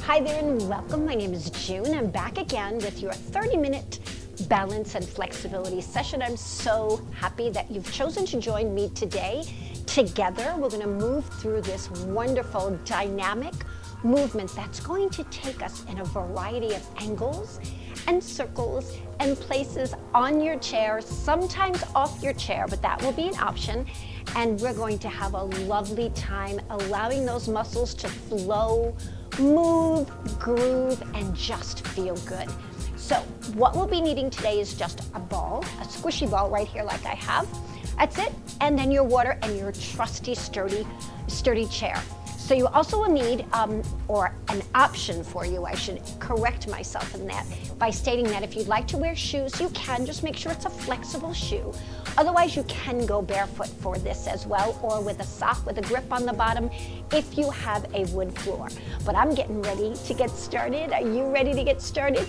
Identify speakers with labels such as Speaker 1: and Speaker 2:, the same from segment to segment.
Speaker 1: Hi there and welcome. My name is June. I'm back again with your 30-minute balance and flexibility session. I'm so happy that you've chosen to join me today. Together, we're going to move through this wonderful dynamic movement that's going to take us in a variety of angles and circles and places on your chair, sometimes off your chair, but that will be an option. And we're going to have a lovely time allowing those muscles to flow, move, groove, and just feel good. So what we'll be needing today is just a ball, a squishy ball right here like I have. That's it. And then your water and your trusty, sturdy chair. So you also will need, or an option for you, I should correct myself in that, by stating that if you'd like to wear shoes, you can. Just make sure it's a flexible shoe. Otherwise, you can go barefoot for this as well, or with a sock with a grip on the bottom if you have a wood floor. But I'm getting ready to get started. Are you ready to get started?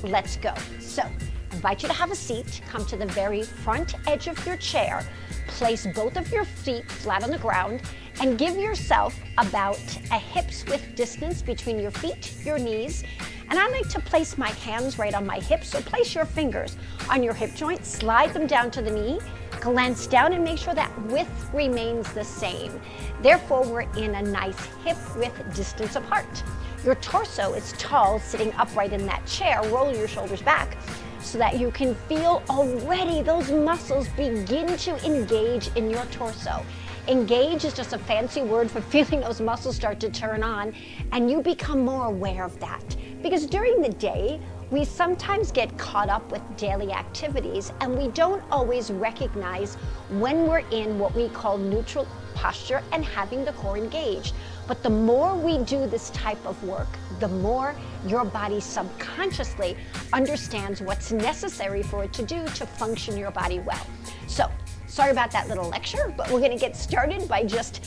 Speaker 1: Let's go. So, I invite you to have a seat. Come to the very front edge of your chair. Place both of your feet flat on the ground and give yourself about a hip's width distance between your feet, your knees. And I like to place my hands right on my hips, so place your fingers on your hip joint, slide them down to the knee, glance down and make sure that width remains the same. Therefore, we're in a nice hip width distance apart. Your torso is tall, sitting upright in that chair. Roll your shoulders back so that you can feel already those muscles begin to engage in your torso. Engage is just a fancy word for feeling those muscles start to turn on, and you become more aware of that. Because during the day, we sometimes get caught up with daily activities and we don't always recognize when we're in what we call neutral posture and having the core engaged. But the more we do this type of work, the more your body subconsciously understands what's necessary for it to do to function your body well. So, sorry about that little lecture, but we're gonna get started by just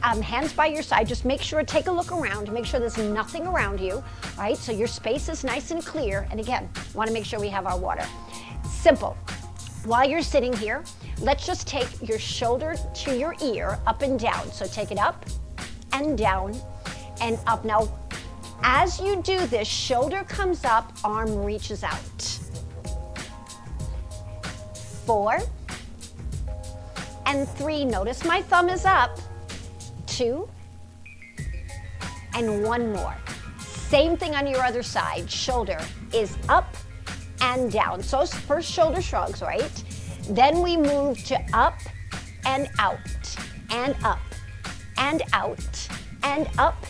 Speaker 1: hands by your side. Just make sure, take a look around, make sure there's nothing around you, right? So your space is nice and clear. And again, wanna make sure we have our water. Simple. While you're sitting here, let's just take your shoulder to your ear, up and down. So take it up and down and up. Now, as you do this, shoulder comes up, arm reaches out. 4 and 3, notice my thumb is up. 2 and 1 more. Same thing on your other side. Shoulder is up and down. So first shoulder shrugs, right? Then we move to up and out and up and out and up.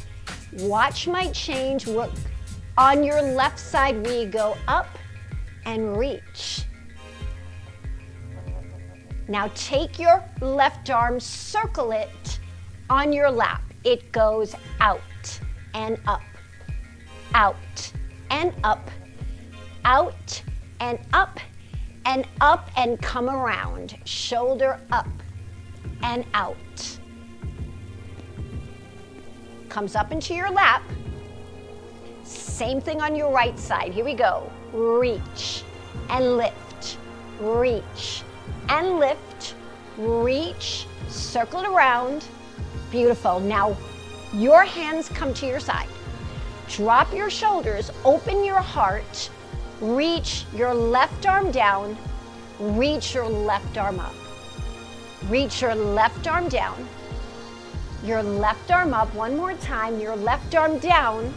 Speaker 1: Watch my change. Work on your left side. We go up and reach. Now take your left arm, circle it on your lap. It goes out and up, out and up, out and up and up, and come around. Shoulder up and out. Comes up into your lap. Same thing on your right side. Here we go. Reach and lift, reach and lift, reach, circle it around. Beautiful. Now, your hands come to your side. Drop your shoulders, open your heart, reach your left arm down, reach your left arm up. Reach your left arm down, your left arm up. One more time, your left arm down.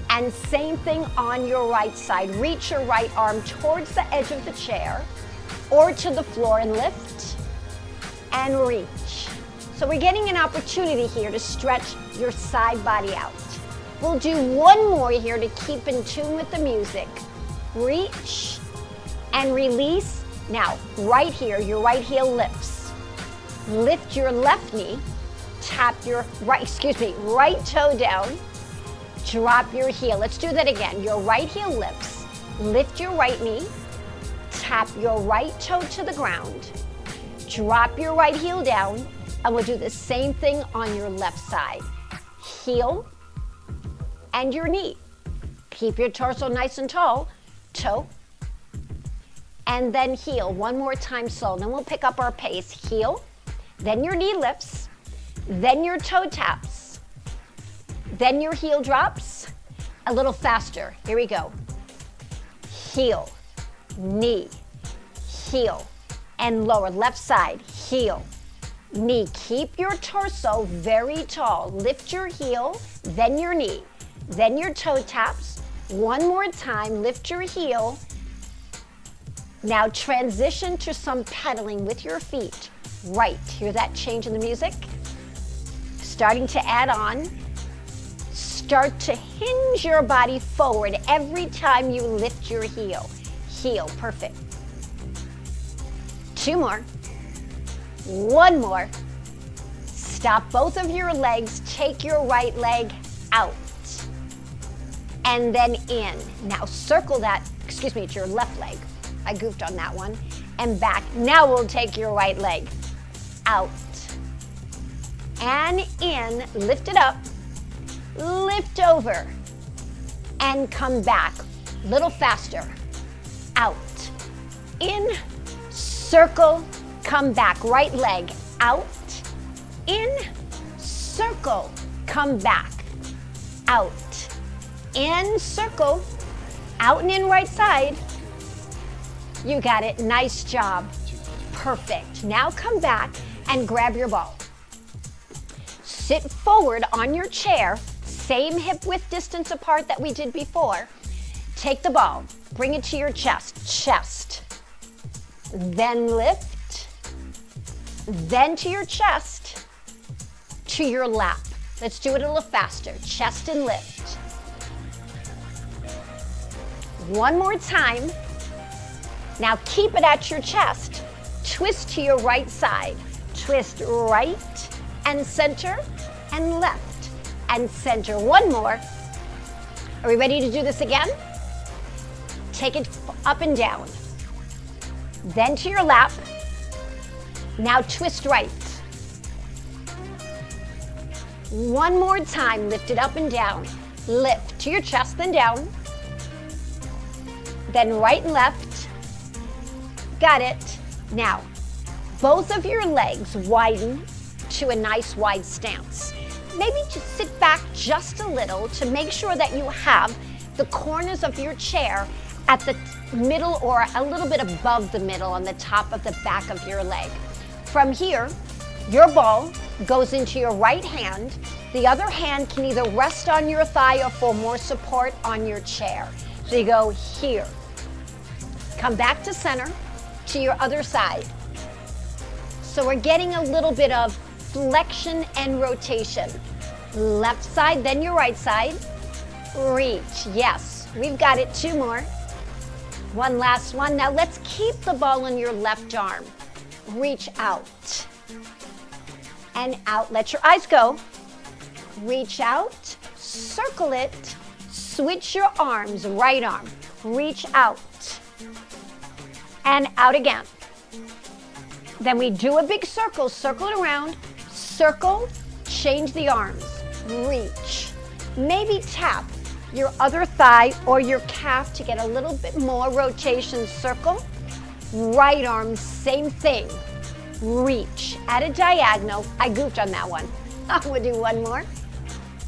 Speaker 1: And same thing on your right side. Reach your right arm towards the edge of the chair or to the floor and lift and reach. So we're getting an opportunity here to stretch your side body out. We'll do one more here to keep in tune with the music. Reach and release. Now, right here, your right heel lifts. Lift your left knee, tap your right toe down, drop your heel. Let's do that again. Your right heel lifts, lift your right knee, tap your right toe to the ground, drop your right heel down, and we'll do the same thing on your left side. Heel and your knee. Keep your torso nice and tall. Toe and then heel. One more time slow. Then we'll pick up our pace. Heel, then your knee lifts, then your toe taps, Then your heel drops a little faster. Here we go. Heel, knee, heel, and lower. Left side, heel, knee. Keep your torso very tall. Lift your heel, then your knee, then your toe taps. One more time, lift your heel. Now transition to some pedaling with your feet. Right, hear that change in the music? Starting to add on. Start to hinge your body forward every time you lift your heel. Heel, perfect. 2 more. 1 more. Stop both of your legs, take your right leg out. And then in. Now circle that, it's your left leg. I goofed on that one. And back. Now we'll take your right leg out. And in, lift it up. Lift over and come back. Little faster. Out. In, circle, come back. Right leg out. In, circle, come back. Out. In, circle, out and in right side. You got it. Nice job. Perfect. Now come back and grab your ball. Sit forward on your chair. Same hip width distance apart that we did before. Take the ball, bring it to your chest, then lift, then to your chest, to your lap. Let's do it a little faster, chest and lift. One more time. Now keep it at your chest. Twist to your right side. Twist right and center and left. And center. One more. Are we ready to do this again? Take it up and down. Then to your lap. Now twist right. One more time. Lift it up and down. Lift to your chest, then down. Then right and left. Got it. Now, both of your legs widen to a nice wide stance. Maybe just sit back just a little to make sure that you have the corners of your chair at the middle or a little bit above the middle on the top of the back of your leg. From here, your ball goes into your right hand. The other hand can either rest on your thigh or for more support on your chair. So you go here. Come back to center, to your other side. So we're getting a little bit of flexion and rotation. Left side, then your right side. Reach, yes, we've got it. 2 more. One last one. Now let's keep the ball in your left arm. Reach out and out. Let your eyes go. Reach out, circle it, switch your arms, right arm. Reach out and out again. Then we do a big circle, circle it around, circle, change the arms, reach. Maybe tap your other thigh or your calf to get a little bit more rotation, circle. Right arm, same thing, reach. At a diagonal, I goofed on that one. I'm gonna do one more.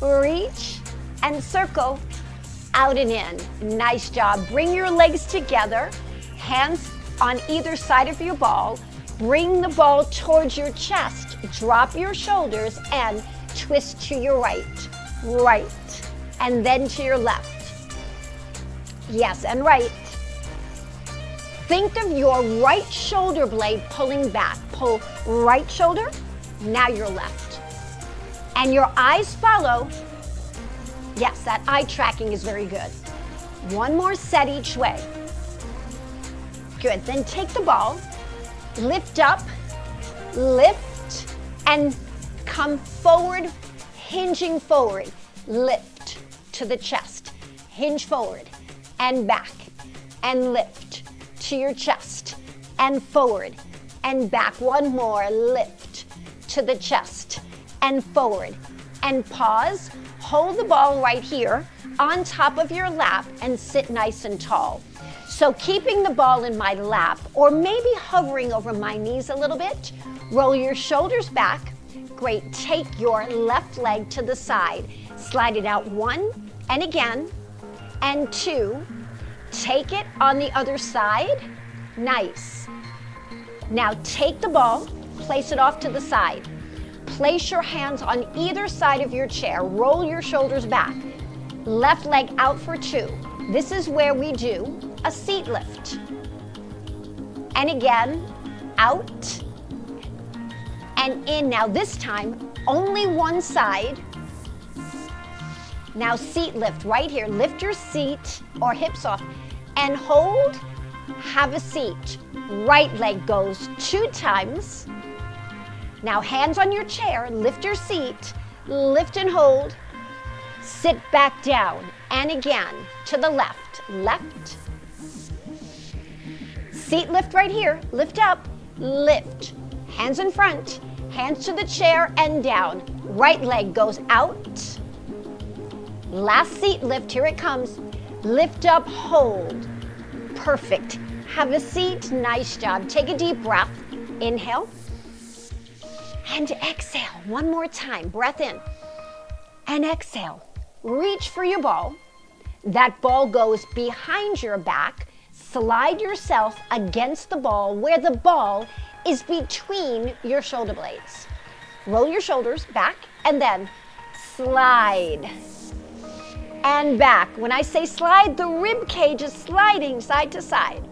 Speaker 1: Reach and circle, out and in. Nice job. Bring your legs together, hands on either side of your ball. Bring the ball towards your chest. Drop your shoulders and twist to your right, and then to your left. Yes, and right. Think of your right shoulder blade pulling back. Pull right shoulder, now your left. And your eyes follow. Yes, that eye tracking is very good. One more set each way. Good, then take the ball, lift up, lift, and come forward, hinging forward. Lift to the chest, hinge forward, and back, and lift to your chest, and forward, and back. One more, lift to the chest, and forward, and pause. Hold the ball right here on top of your lap and sit nice and tall. So keeping the ball in my lap or maybe hovering over my knees a little bit, roll your shoulders back. Great, take your left leg to the side. Slide it out 1, and again, and 2. Take it on the other side. Nice. Now take the ball, place it off to the side. Place your hands on either side of your chair. Roll your shoulders back. Left leg out for 2. This is where we do a seat lift. And again, out and in. Now this time, only one side. Now seat lift right here. Lift your seat or hips off and hold. Have a seat. Right leg goes 2 times. Now hands on your chair, lift your seat, lift and hold. Sit back down and again to the left. Left. Seat lift right here. Lift up, lift. Hands in front, hands to the chair and down. Right leg goes out. Last seat lift, here it comes. Lift up, hold. Perfect. Have a seat, nice job. Take a deep breath. Inhale and exhale. One more time. Breath in and exhale. Reach for your ball. That ball goes behind your back. Slide yourself against the ball where the ball is between your shoulder blades. Roll your shoulders back and then slide and back. When I say slide, the rib cage is sliding side to side.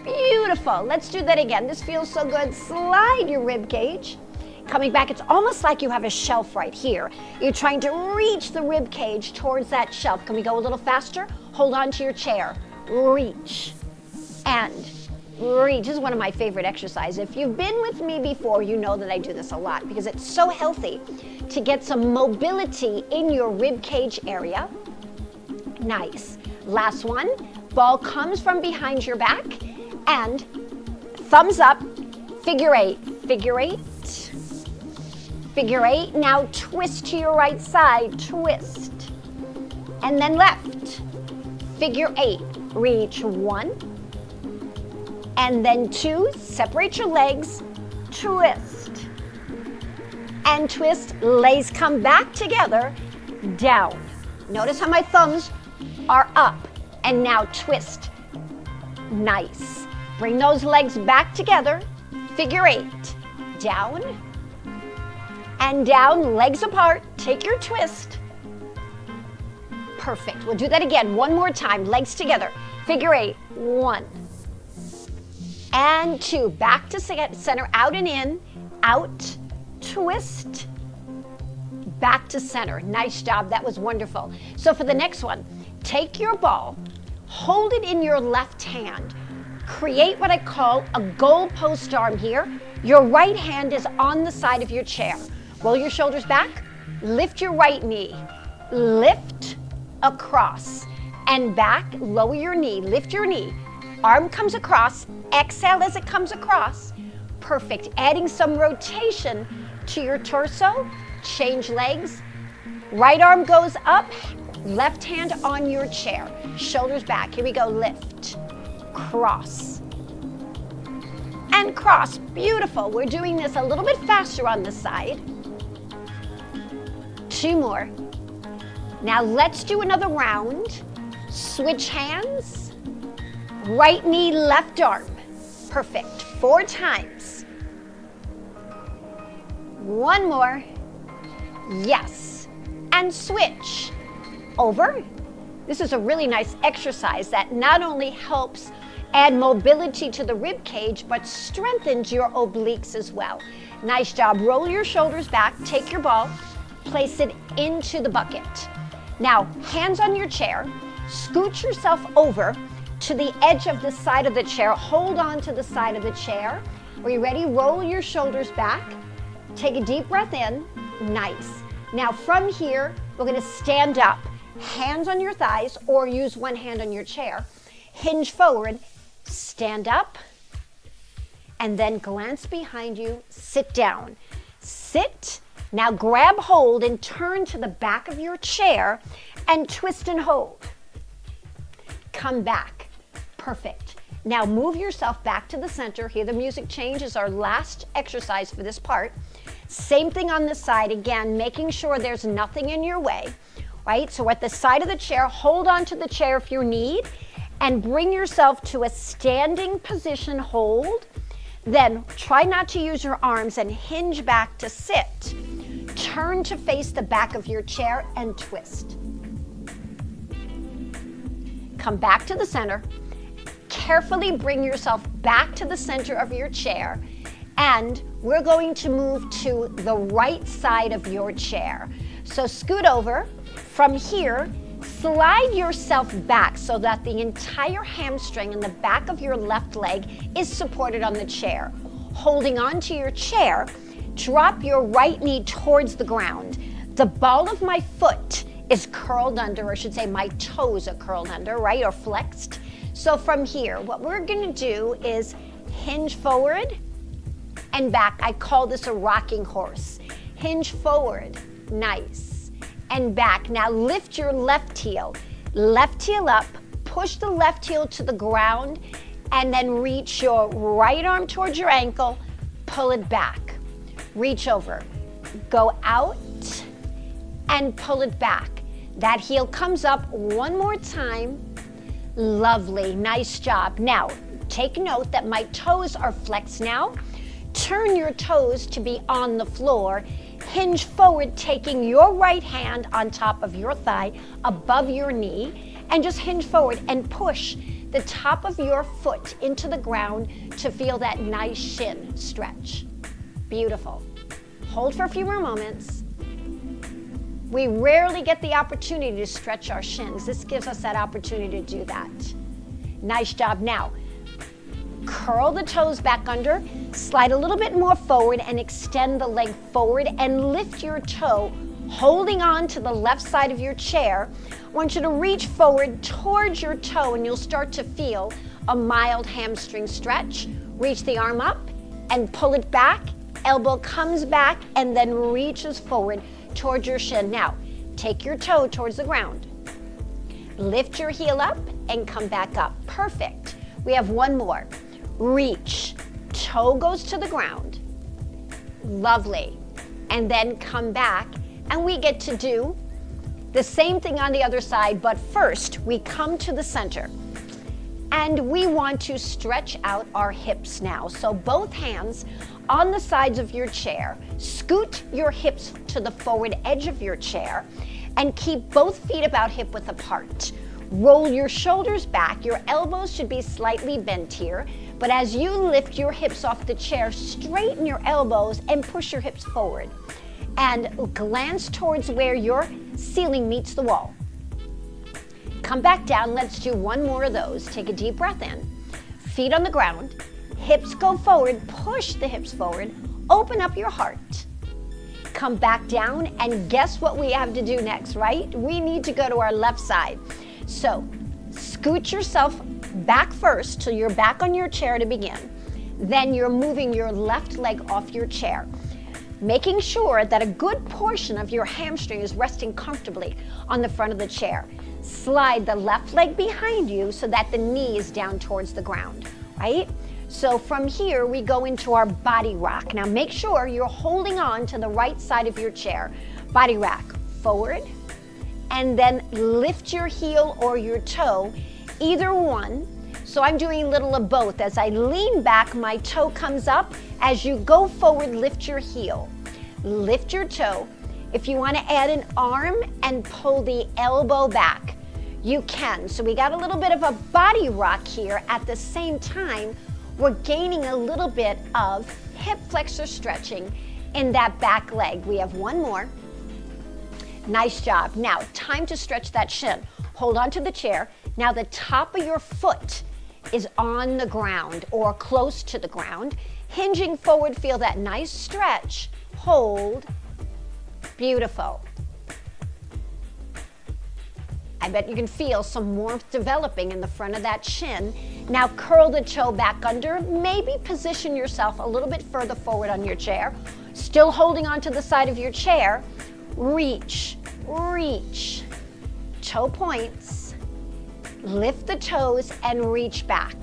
Speaker 1: Beautiful. Let's do that again. This feels so good. Slide your rib cage. Coming back, it's almost like you have a shelf right here. You're trying to reach the rib cage towards that shelf. Can we go a little faster? Hold on to your chair. Reach and reach. This is one of my favorite exercises. If you've been with me before, you know that I do this a lot because it's so healthy to get some mobility in your rib cage area. Nice. Last one. Ball comes from behind your back and thumbs up. Figure 8. Figure 8. Figure 8. Now twist to your right side. Twist. And then left. Figure 8. Reach 1. And then 2. Separate your legs. Twist. And twist. Legs come back together. Down. Notice how my thumbs are up. And now twist. Nice. Bring those legs back together. Figure 8. Down and down, legs apart. Take your twist. Perfect. We'll do that again. One more time. Legs together. Figure 8. 1 and 2. Back to center. Out and in. Out. Twist. Back to center. Nice job. That was wonderful. So for the next one, take your ball, hold it in your left hand. Create what I call a goalpost arm here. Your right hand is on the side of your chair. Roll your shoulders back. Lift your right knee. Lift across and back. Lower your knee. Lift your knee. Arm comes across. Exhale as it comes across. Perfect. Adding some rotation to your torso. Change legs. Right arm goes up. Left hand on your chair. Shoulders back. Here we go. Lift. Cross and cross. Beautiful. We're doing this a little bit faster on this side. 2 more. Now let's do another round. Switch hands. Right knee, left arm. Perfect. 4 times. 1 more. Yes. And switch. Over. This is a really nice exercise that not only helps add mobility to the rib cage, but strengthens your obliques as well. Nice job. Roll your shoulders back. Take your ball. Place it into the bucket. Now, hands on your chair. Scoot yourself over to the edge of the side of the chair. Hold on to the side of the chair. Are you ready? Roll your shoulders back. Take a deep breath in. Nice. Now, from here, we're going to stand up. Hands on your thighs or use one hand on your chair. Hinge forward, stand up, and then glance behind you, sit down. Sit, now grab hold and turn to the back of your chair and twist and hold. Come back. Perfect. Now move yourself back to the center. Hear the music change is our last exercise for this part. Same thing on this side. Again, making sure there's nothing in your way. right? So we're at the side of the chair. Hold on to the chair if you need, and bring yourself to a standing position, hold. Then try not to use your arms and hinge back to sit. Turn to face the back of your chair and twist. Come back to the center. Carefully bring yourself back to the center of your chair, and we're going to move to the right side of your chair. So scoot over. From here, slide yourself back so that the entire hamstring in the back of your left leg is supported on the chair. Holding on to your chair, drop your right knee towards the ground. The ball of my foot is curled under, or I should say my toes are curled under, right, or flexed. So from here, what we're gonna do is hinge forward and back. I call this a rocking horse. Hinge forward, nice, and back. Now lift your left heel up, push the left heel to the ground, and then reach your right arm towards your ankle, pull it back. Reach over, go out, and pull it back. That heel comes up one more time. Lovely, nice job. Now, take note that my toes are flexed now. Turn your toes to be on the floor. Hinge forward, taking your right hand on top of your thigh, above your knee, and just hinge forward and push the top of your foot into the ground to feel that nice shin stretch. Beautiful. Hold for a few more moments. We rarely get the opportunity to stretch our shins. This gives us that opportunity to do that. Nice job. Now, curl the toes back under, slide a little bit more forward and extend the leg forward and lift your toe, holding on to the left side of your chair. I want you to reach forward towards your toe and you'll start to feel a mild hamstring stretch. Reach the arm up and pull it back. Elbow comes back and then reaches forward towards your shin. Now, take your toe towards the ground. Lift your heel up and come back up. Perfect. We have one more. Reach. Toe goes to the ground. Lovely. And then come back, and we get to do the same thing on the other side, but first we come to the center. And we want to stretch out our hips now. So both hands on the sides of your chair. Scoot your hips to the forward edge of your chair and keep both feet about hip width apart. Roll your shoulders back. Your elbows should be slightly bent here, but as you lift your hips off the chair, straighten your elbows and push your hips forward. And glance towards where your ceiling meets the wall. Come back down. Let's do one more of those. Take a deep breath in. Feet on the ground. Hips go forward, push the hips forward, open up your heart. Come back down, and guess what we have to do next, right? We need to go to our left side. So scoot yourself back first till you're back on your chair to begin. Then you're moving your left leg off your chair, making sure that a good portion of your hamstring is resting comfortably on the front of the chair. Slide the left leg behind you so that the knee is down towards the ground, right? So from here, we go into our body rock. Now make sure you're holding on to the right side of your chair. Body rock, forward, and then lift your heel or your toe, either one. So I'm doing a little of both. As I lean back, my toe comes up. As you go forward, lift your heel. Lift your toe. If you want to add an arm and pull the elbow back, you can. So we got a little bit of a body rock here. At the same time, we're gaining a little bit of hip flexor stretching in that back leg. We have one more. Nice job. Now, time to stretch that shin. Hold on to the chair. Now the top of your foot is on the ground or close to the ground. Hinging forward, feel that nice stretch. Hold. Beautiful. I bet you can feel some warmth developing in the front of that shin. Now curl the toe back under. Maybe position yourself a little bit further forward on your chair. Still holding on to the side of your chair. Reach, reach. Toe points. Lift the toes and reach back.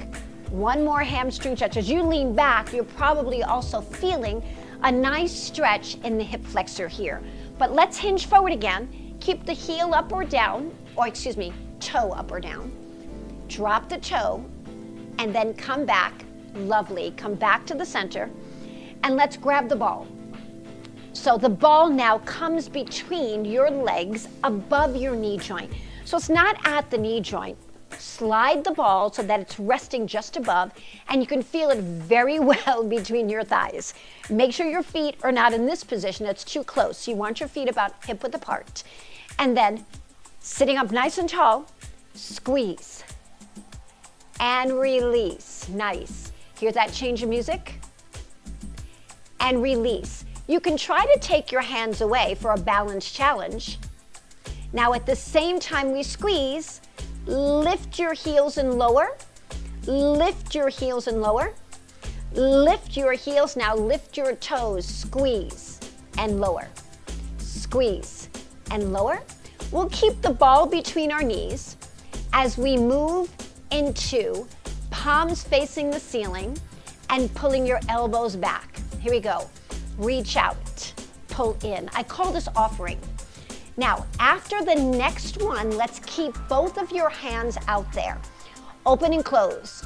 Speaker 1: One more hamstring stretch. As you lean back, you're probably also feeling a nice stretch in the hip flexor here. But let's hinge forward again. Keep the heel up or down, or excuse me, toe up or down. Drop the toe, and then come back. Lovely. Come back to the center, and let's grab the ball. So the ball now comes between your legs above your knee joint. So it's not at the knee joint. Slide the ball so that it's resting just above, and you can feel it very well between your thighs. Make sure your feet are not in this position. It's too close. You want your feet about hip width apart. And then sitting up nice and tall, squeeze and release. Nice. Hear that change of music? And release. You can try to take your hands away for a balance challenge. Now at the same time we squeeze, lift your heels and lower. Lift your heels and lower. Lift your heels. Now lift your toes. Squeeze and lower. Squeeze and lower. We'll keep the ball between our knees as we move into palms facing the ceiling and pulling your elbows back. Here we go. Reach out, pull in. I call this offering. Now, after the next one, let's keep both of your hands out there. Open and close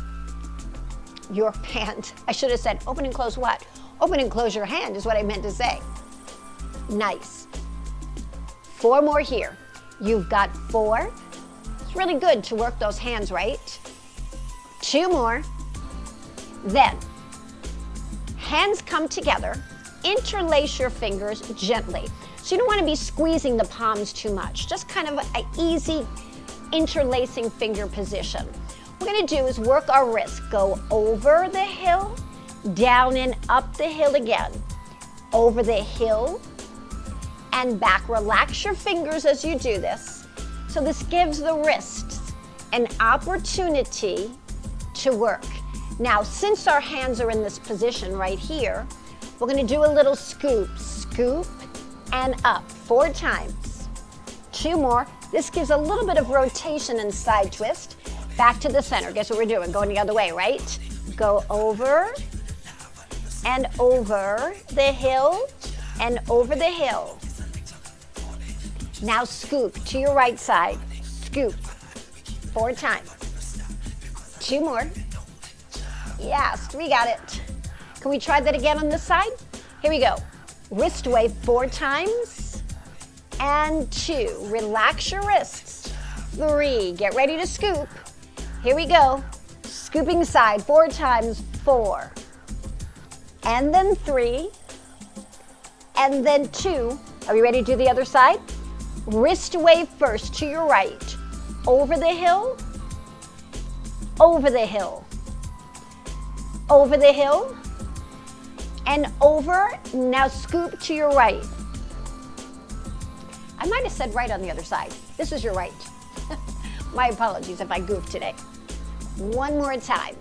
Speaker 1: your hand. I should have said open and close what? Open and close your hand is what I meant to say. Nice. 4 more here. You've got 4. It's really good to work those hands, right? 2 more. Then, hands come together. Interlace your fingers gently. So you don't want to be squeezing the palms too much. Just kind of an easy interlacing finger position. What we're going to do is work our wrists. Go over the hill, down and up the hill again. Over the hill and back. Relax your fingers as you do this. So this gives the wrists an opportunity to work. Now, since our hands are in this position right here, we're going to do a little scoop. Scoop and up 4 times. 2 more. This gives a little bit of rotation and side twist. Back to the center. Guess what we're doing? Going the other way, right? Go over and over the hill and over the hill. Now scoop to your right side. Scoop 4 times. 2 more. Yes, we got it. Can we try that again on this side? Here we go. Wrist wave 4 times. And 2. Relax your wrists. 3. Get ready to scoop. Here we go. Scooping side 4 times. 4. And then 3. And then 2. Are we ready to do the other side? Wrist wave first to your right. Over the hill. Over the hill. Over the hill. And over. Now scoop to your right. I might have said right on the other side. This is your right. My apologies if I goofed today. 1 more time.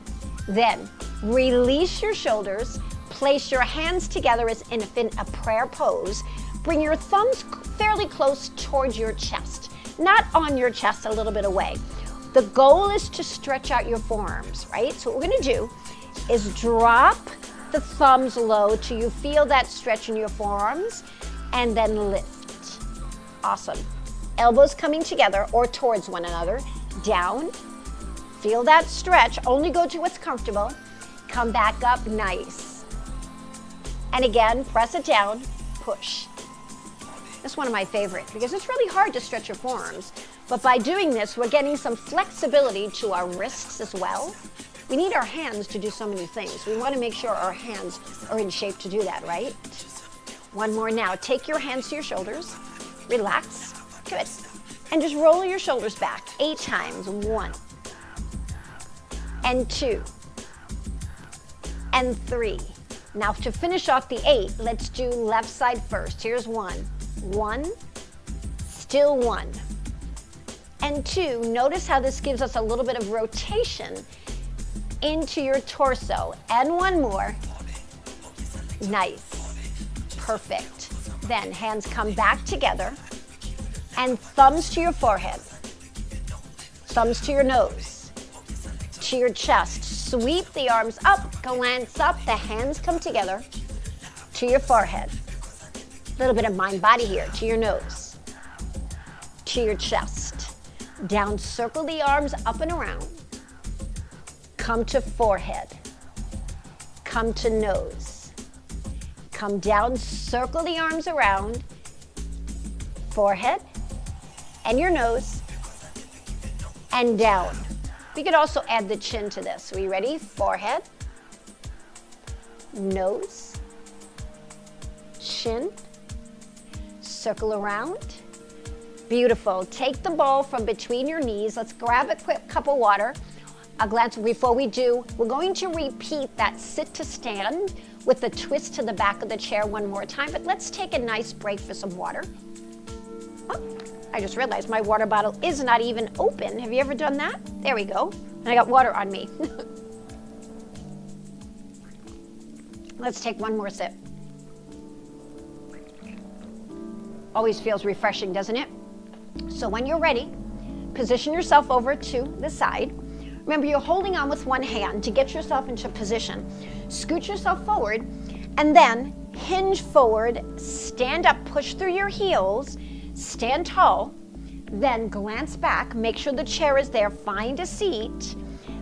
Speaker 1: Then release your shoulders. Place your hands together as in a prayer pose. Bring your thumbs fairly close towards your chest. Not on your chest, a little bit away. The goal is to stretch out your forearms, right? So what we're going to do is drop the thumbs low till you feel that stretch in your forearms, and then lift. Awesome. Elbows coming together or towards one another. Down. Feel that stretch. Only go to what's comfortable. Come back up. Nice. And again, press it down. Push. This is one of my favorites because it's really hard to stretch your forearms. But by doing this, we're getting some flexibility to our wrists as well. We need our hands to do so many things. We want to make sure our hands are in shape to do that, right? 1 more now. Take your hands to your shoulders. Relax. Good. And just roll your shoulders back 8 times. 1 and 2 and 3. Now to finish off the 8, let's do left side first. Here's 1. 1, still 1. And 2, notice how this gives us a little bit of rotation into your torso. And 1 more. Nice. Perfect. Then hands come back together and thumbs to your forehead. Thumbs to your nose. To your chest. Sweep the arms up, glance up, the hands come together to your forehead. A little bit of mind body here, to your nose. to your chest. Down, circle the arms up and around. Come to forehead. Come to nose. Come down, circle the arms around. Forehead and your nose. And down. We could also add the chin to this. Are you ready? Forehead, nose, chin, circle around. Beautiful. Take the ball from between your knees. Let's grab a quick cup of water. A glance before we do, we're going to repeat that sit to stand with the twist to the back of the chair one more time, but let's take a nice break for some water. Oh, I just realized my water bottle is not even open. Have you ever done that? There we go. And I got water on me. Let's take one more sip. Always feels refreshing, doesn't it? So when you're ready, position yourself over to the side. Remember, you're holding on with one hand to get yourself into position. Scoot yourself forward and then hinge forward, stand up, push through your heels, stand tall, then glance back, make sure the chair is there, find a seat,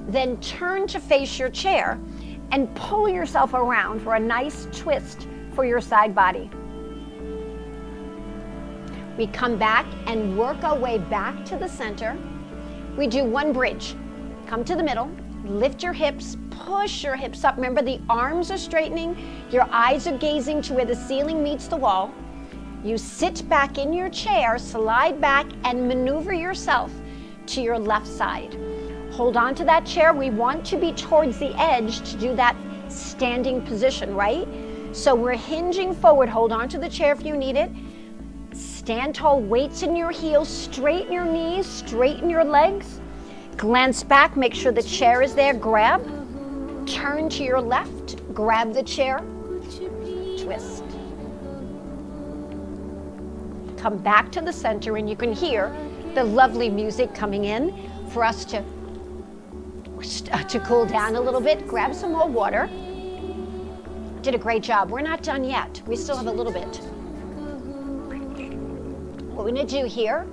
Speaker 1: then turn to face your chair and pull yourself around for a nice twist for your side body. We come back and work our way back to the center. We do one bridge. Come to the middle, lift your hips, push your hips up. Remember, the arms are straightening, your eyes are gazing to where the ceiling meets the wall. You sit back in your chair, slide back, and maneuver yourself to your left side. Hold on to that chair. We want to be towards the edge to do that standing position, right? So we're hinging forward. Hold on to the chair if you need it. Stand tall, weights in your heels, straighten your knees, straighten your legs. Glance back, make sure the chair is there, grab. Turn to your left, grab the chair, twist. Come back to the center and you can hear the lovely music coming in for us to cool down a little bit. Grab some more water. Did a great job. We're not done yet. We still have a little bit. What we're gonna do here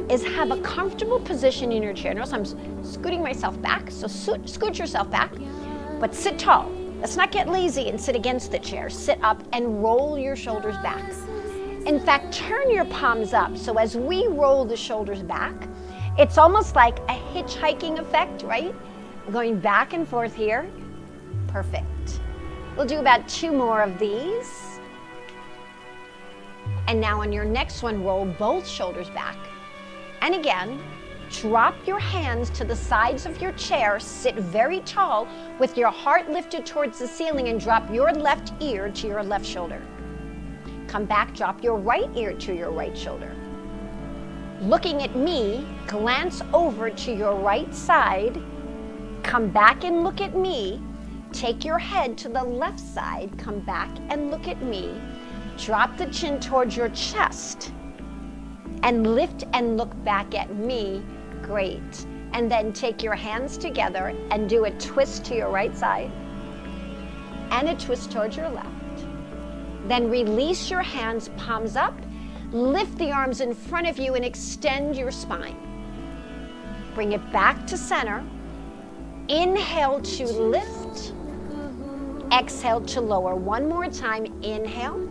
Speaker 1: is have a comfortable position in your chair. Notice I'm scooting myself back, so scoot yourself back, but sit tall. Let's not get lazy and sit against the chair. Sit up and roll your shoulders back. In fact, turn your palms up, so as we roll the shoulders back, it's almost like a hitchhiking effect, right? We're going back and forth here. Perfect. We'll do about 2 more of these. And now on your next one, roll both shoulders back. And again, drop your hands to the sides of your chair, sit very tall with your heart lifted towards the ceiling and drop your left ear to your left shoulder. Come back, drop your right ear to your right shoulder. Looking at me, glance over to your right side, come back and look at me, take your head to the left side, come back and look at me, drop the chin towards your chest, and lift and look back at me. Great. And then take your hands together and do a twist to your right side and a twist towards your left. Then release your hands, palms up, lift the arms in front of you and extend your spine. Bring it back to center. Inhale to lift, exhale to lower. One more time, inhale.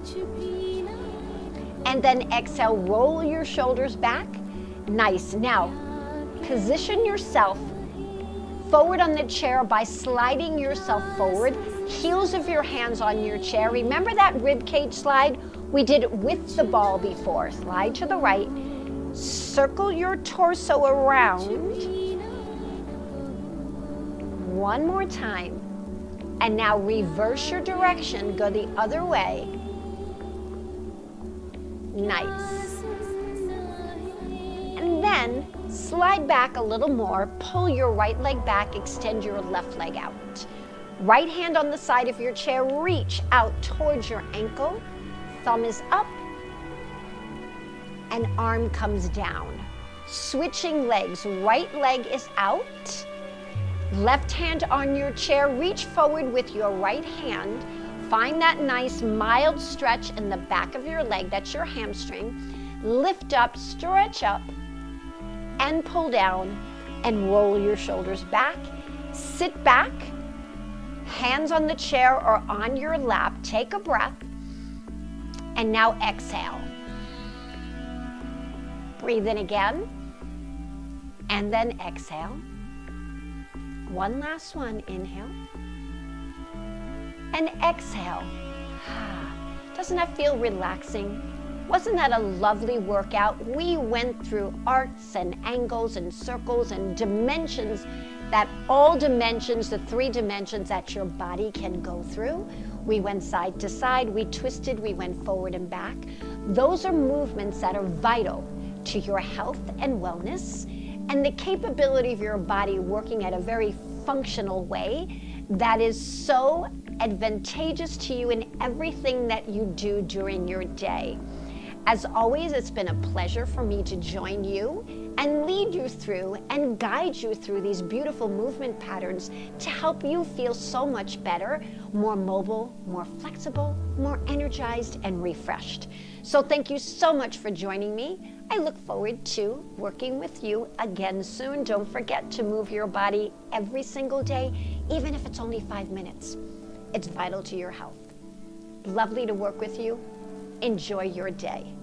Speaker 1: And then exhale, roll your shoulders back. Nice. Now, position yourself forward on the chair by sliding yourself forward. Heels of your hands on your chair. Remember that rib cage slide? We did it with the ball before. Slide to the right. Circle your torso around. One more time. And now reverse your direction. Go the other way. Nice. And then slide back a little more, pull your right leg back, extend your left leg out. Right hand on the side of your chair, reach out towards your ankle, thumb is up, and arm comes down. Switching legs, right leg is out, left hand on your chair, reach forward with your right hand. Find that nice mild stretch in the back of your leg, that's your hamstring. lift up, stretch up, and pull down, and roll your shoulders back. Sit back, hands on the chair or on your lap. Take a breath, and now exhale. Breathe in again, and then exhale. One last one, inhale, and exhale. Doesn't that feel relaxing? Wasn't that a lovely workout? We went through arcs and angles and circles and dimensions, that all dimensions, the 3 dimensions that your body can go through. We went side to side, we twisted, we went forward and back. Those are movements that are vital to your health and wellness and the capability of your body working at a very functional way that is so advantageous to you in everything that you do during your day. As always, it's been a pleasure for me to join you and lead you through and guide you through these beautiful movement patterns to help you feel so much better, more mobile, more flexible, more energized, and refreshed. So thank you so much for joining me. I look forward to working with you again soon. Don't forget to move your body every single day, even if it's only 5 minutes. It's vital to your health. Lovely to work with you. Enjoy your day.